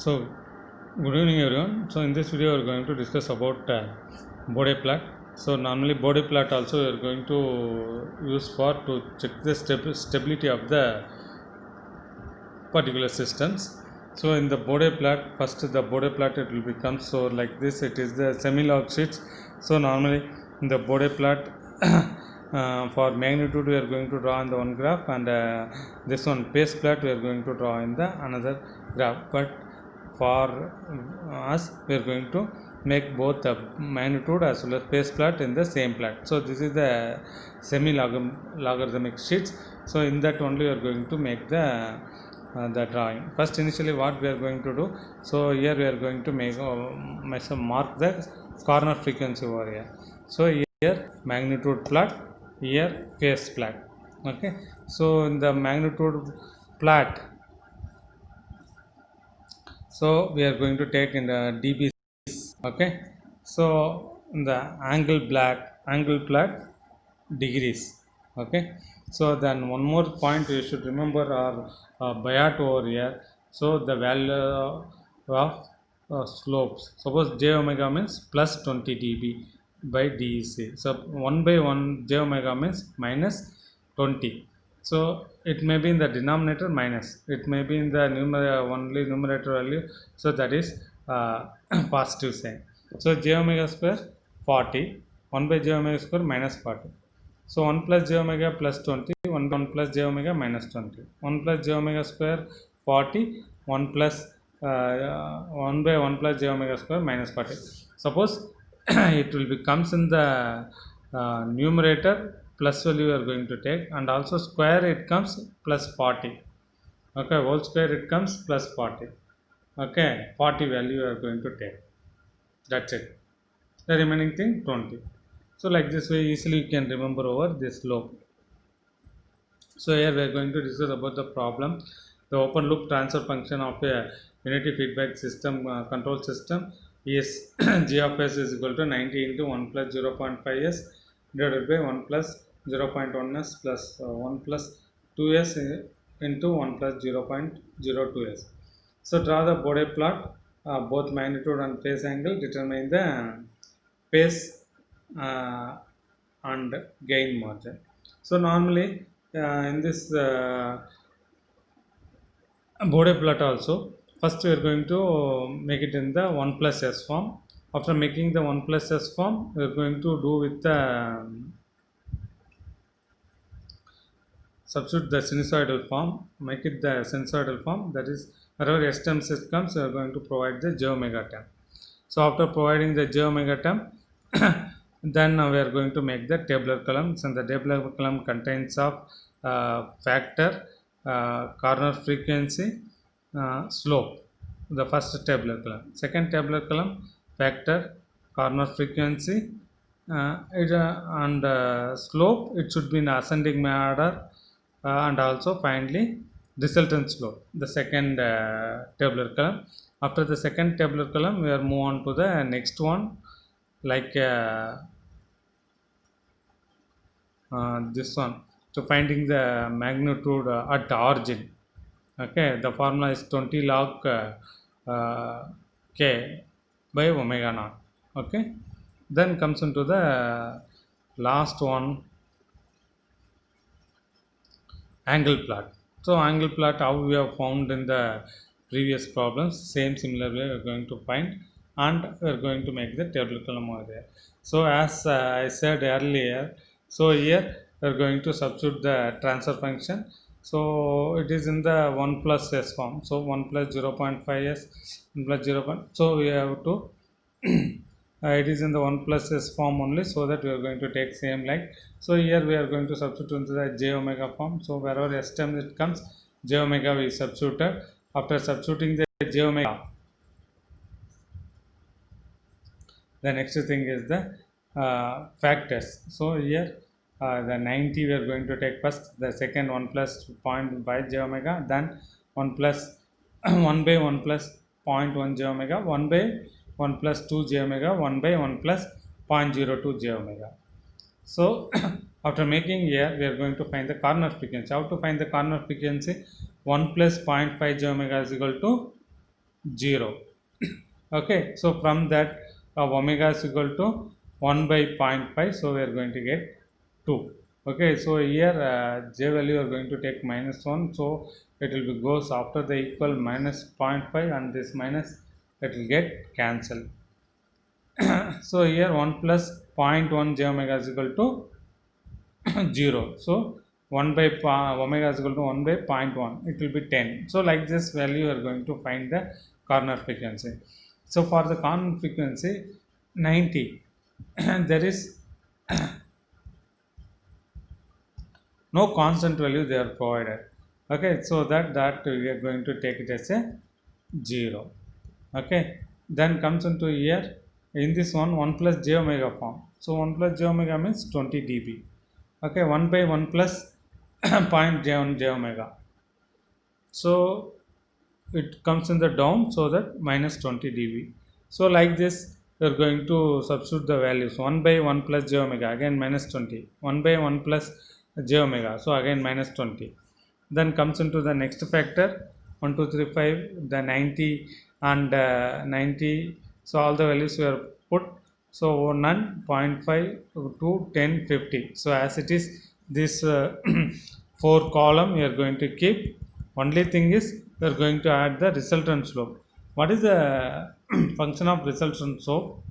So, good evening everyone. So, in this video we are going to discuss about body plot. So, normally body plot also we are going to use for to check the stability of the particular systems. So, in the body plot, first the body plot it will become so like this. It is the semi-log sheets. So, normally in the body plot for magnitude we are going to draw in the one graph, and this one base plot we are going to draw in the another graph. But for us we are going to make both the magnitude as well as base plot in the same plot. So this is the semi logarithmic sheets. So in that only we are going to make the drawing. First initially what we are going to do, so here we are going to make mark the corner frequency over here. So here magnitude plot, here phase plot. Okay, so in the magnitude plot, so we are going to take in the dBs. Okay, so in the angle plot degrees. Okay, so then one more point you should remember are biot over here. So the value of slopes, suppose j omega means plus 20 dB by dEc. So 1 by 1 j omega means minus 20. So it may be in the denominator minus, it may be in the only numerator value, so that is positive sign. So j omega square 40, 1 by j omega square minus 40. So 1 plus j omega plus 20, 1 plus j omega minus 20. 1 plus j omega square 40, 1 plus 1 by 1 plus j omega square minus 40. Suppose it will be comes in the numerator, plus value you are going to take, and also square it comes plus 40. Okay, whole square it comes plus 40. Okay, 40 value you are going to take. That's it. The remaining thing 20. So like this way easily you can remember over this slope. So here we are going to discuss about the problem. The open loop transfer function of a unity feedback system control system is g of s is equal to 90 into 1 plus 0.5s divided by 1 plus 0.1s plus 1 plus 2s into 1 plus 0.02s. So draw the body plot, both magnitude and phase angle, determine the phase and gain margin. So normally in this body plot also, first we are going to make it in the 1 plus s form. After making the 1 plus s form, we are going to do with the substitute the sinusoidal form, make it the sinusoidal form, that is wherever s term set comes we are going to provide the j omega term. So after providing the j omega term then we are going to make the tabular columns, and the tabular column contains of factor, corner frequency, slope, the first tabular column. Second tabular column, factor, corner frequency, and slope it should be in ascending order, and also finally resultant slope, the second tabular column. After the second tabular column we are move on to the next one, like this one, to finding the magnitude at origin. Okay, the formula is 20 log k by omega naught. Okay, then comes into the last one, angle plot. So angle plot, how we have found in the previous problems, same similar way we are going to find, and we are going to make the tabular column over there. So as I said earlier, so here we are going to substitute the transfer function. So it is in the 1 plus s form. So 1 plus 0.5s, 1 plus 0. So we have to it is in the 1 plus s form only, so that we are going to take same like. So here we are going to substitute into the j omega form. So wherever s term it comes, j omega we substituted. After substituting the j omega, the next thing is the factors. So here the 90 we are going to take first, the second 1 plus 0.5 j omega, then 1 plus 1 by 1 plus 0.1 j omega, 1 by 1 plus 2 j omega, 1 by 1 plus 0.02 j omega. So after making here we are going to find the corner frequency. How to find the corner frequency? 1 plus 0.5 j omega is equal to 0. Okay, so from that omega is equal to 1 by 0.5, so we are going to get 2. Okay, so here j value you are going to take minus 1, so it will be goes after the equal minus 0.5, and this minus it will get cancelled. So here 1 plus 0.1 j omega is equal to 0. So 1 by omega is equal to 1 by 0.1. It will be 10. So like this value you are going to find the corner frequency. So for the corner frequency 90, there is no constant value they are provided. Okay, so that we are going to take it as a 0. Okay, then comes into here in this one 1 plus j omega form. So 1 plus j omega means 20 dB. Okay, 1 by 1 plus point j omega. So it comes in the down, so that minus 20 dB. So like this we are going to substitute the values. 1 by 1 plus j omega, again minus 20. 1 by 1 plus j omega, so again minus 20. Then comes into the next factor 1 2 3 5, the 90 and 90. So all the values were put. So none 0.5 to 10 50. So as it is, this 4 column we are going to keep. Only thing is we are going to add the resultant slope. What is the function of resultant slope?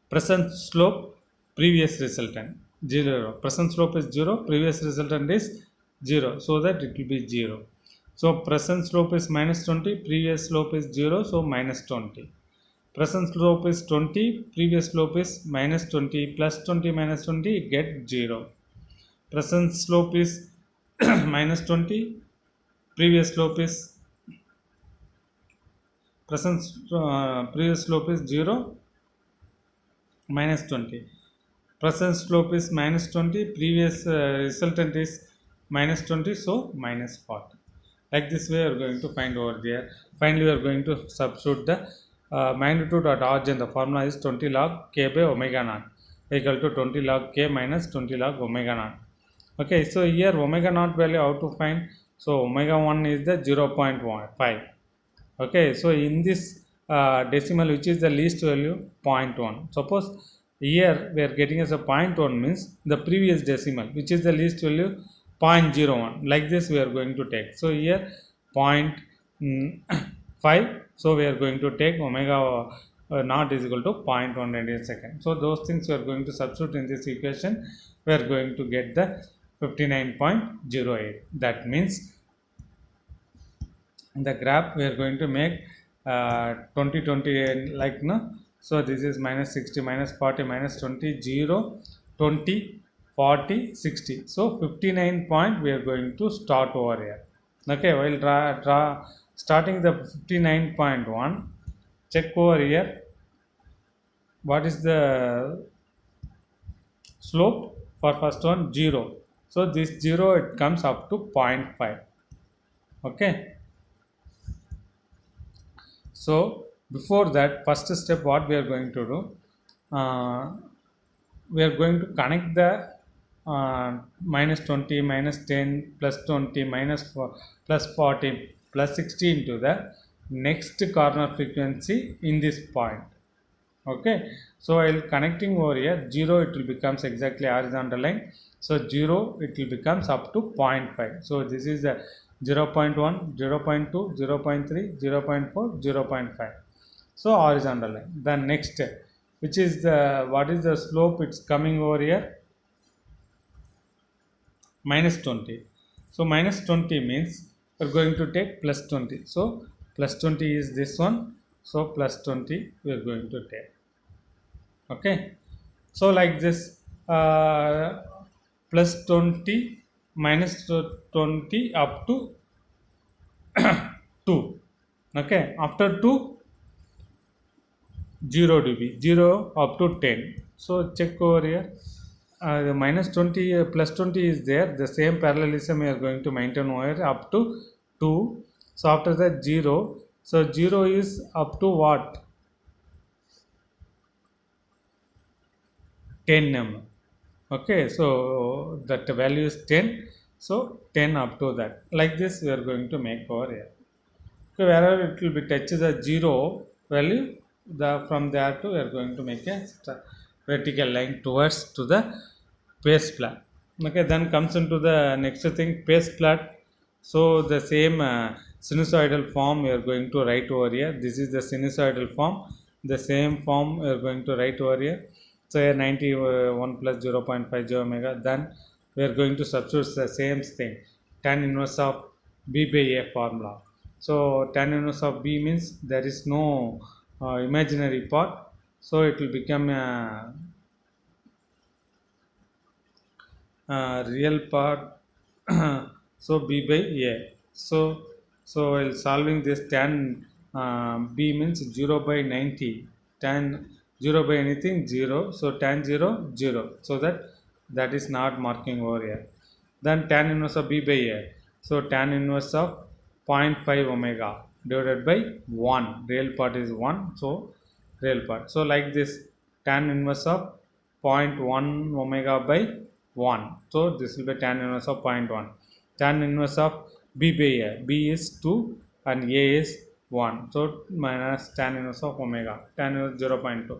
Present slope, previous resultant 0. Present slope is 0, previous resultant is 0, so that it will be 0. So present slope is minus 20, previous slope is 0, so minus 20. Present slope is 20, previous slope is minus 20, plus 20 minus 20 get 0. Present slope is minus 20, previous slope is previous slope is 0, minus 20. Present slope is minus 20, previous resultant is minus 20, so minus 40. Like this way we are going to find over there. Finally we are going to substitute the magnitude at origin. The formula is 20 log k by omega naught equal to 20 log k minus 20 log omega naught. Okay, so here omega naught value how to find? So omega 1 is the 0.5. Okay, so in this decimal, which is the least value, 0.1. Suppose here we are getting as a 0.1 means the previous decimal, which is the least value, 0.01. Like this we are going to take. So here 0.5. So we are going to take omega naught is equal to 0.1 second. So those things we are going to substitute in this equation. We are going to get the 59.08. That means in the graph we are going to make 20 20 like no. So this is minus 60 minus 40 minus 20 0 20 40 60. So 59 point we are going to start over here. Okay, while draw starting the 59.1, check over here what is the slope for first one 0. So this 0 it comes up to 0.5. Okay, so before that, first step what we are going to do, we are going to connect the minus 20 minus 10 plus 20 minus 4 plus 40 plus 60 into the next corner frequency in this point. Okay, so while connecting over here 0 it will becomes exactly horizontal line. So 0 it will becomes up to 0.5. So this is the 0.1 0.2 0.3 0.4 0.5. So horizontal line. The next which is the what is the slope, it's coming over here minus 20. So minus 20 means we are going to take plus 20. So plus 20 is this one. So plus 20 we are going to take. Okay, so like this plus 20 minus 20 up to 2. Okay, after 2 0 dB, 0 up to 10. So check over here, the minus 20 plus 20 is there, the same parallelism we are going to maintain over here up to 2. So after that 0, so 0 is up to what, 10 mm. Okay, so that value is 10. So 10 up to that. Like this we are going to make over here. Okay, wherever it will be touch the 0 value, from there to we are going to make a vertical line towards to the base plot. Okay, then comes into the next thing, base plot. So the same sinusoidal form we are going to write over here. This is the sinusoidal form. The same form we are going to write over here. So here 91 plus 0.50 omega. Then we are going to substitute the same thing, tan inverse of b by a formula. So tan inverse of b means there is no imaginary part, so it will become real part. So b by a. So while solving this, tan b means 0 by 90, tan 0 by anything 0, so tan 0 0, so that is not marking over here. Then tan inverse of b by a, so tan inverse of 0.5 omega divided by 1, real part is 1, so real part. So like this, tan inverse of 0.1 omega by 1, so this will be tan inverse of 0.1. Tan inverse of b by a, b is 2 and a is 1, so minus tan inverse of omega, tan inverse 0.2.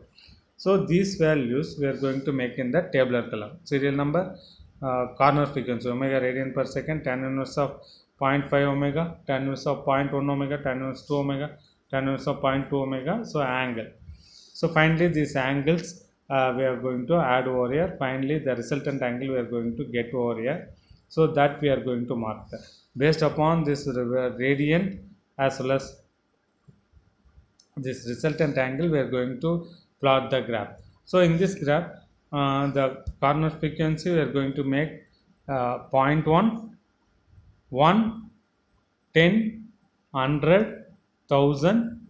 So these values we are going to make in the tabular column. Serial number, corner frequency omega radian per second, tan inverse of 0.5 omega, tan inverse of 0.1 omega, tan inverse 2 omega, tan inverse of 0.2 omega, so angle. So finally these angles we are going to add over here. Finally the resultant angle we are going to get over here, so that we are going to mark that. Based upon this radian as well as this resultant angle, we are going to plot the graph. So in this graph, the corner frequency we are going to make 0.1, 1, 10, 100, 1000,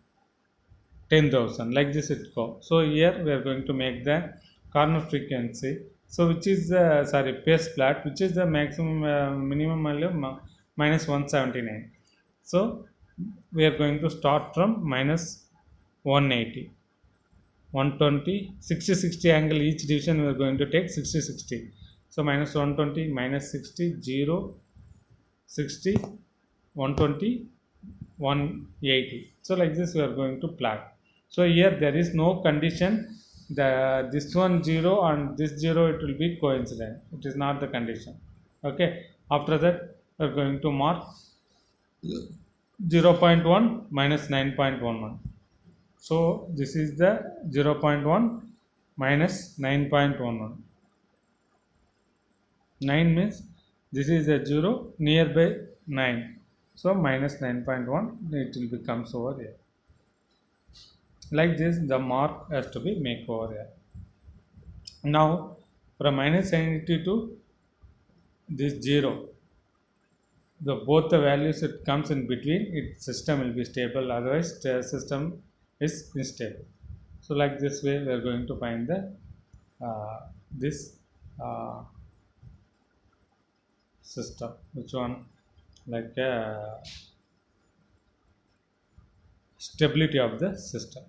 10,000, like this it go. So here we are going to make the corner frequency, so which is sorry, base plot, which is the maximum minimum value minus 179. So we are going to start from minus 180, 120, 60, 60 angle, each division we are going to take 60, 60. So minus 120, minus 60, 0, 60, 120, 180. So like this we are going to plot. So here there is no condition, this one 0 and this 0 it will be coincident, it is not the condition. Okay, after that we are going to mark 0.1 minus 9.11. So this is the 0.1 minus 9.11. 9 means this is a 0 nearby 9, so minus 9.1 it will becomes over here. Like this the mark has to be made over here. Now from minus 90 to this 0, the both the values it comes in between, its system will be stable, otherwise the system is unstable. So like this way we are going to find the this system, which one, like stability of the system.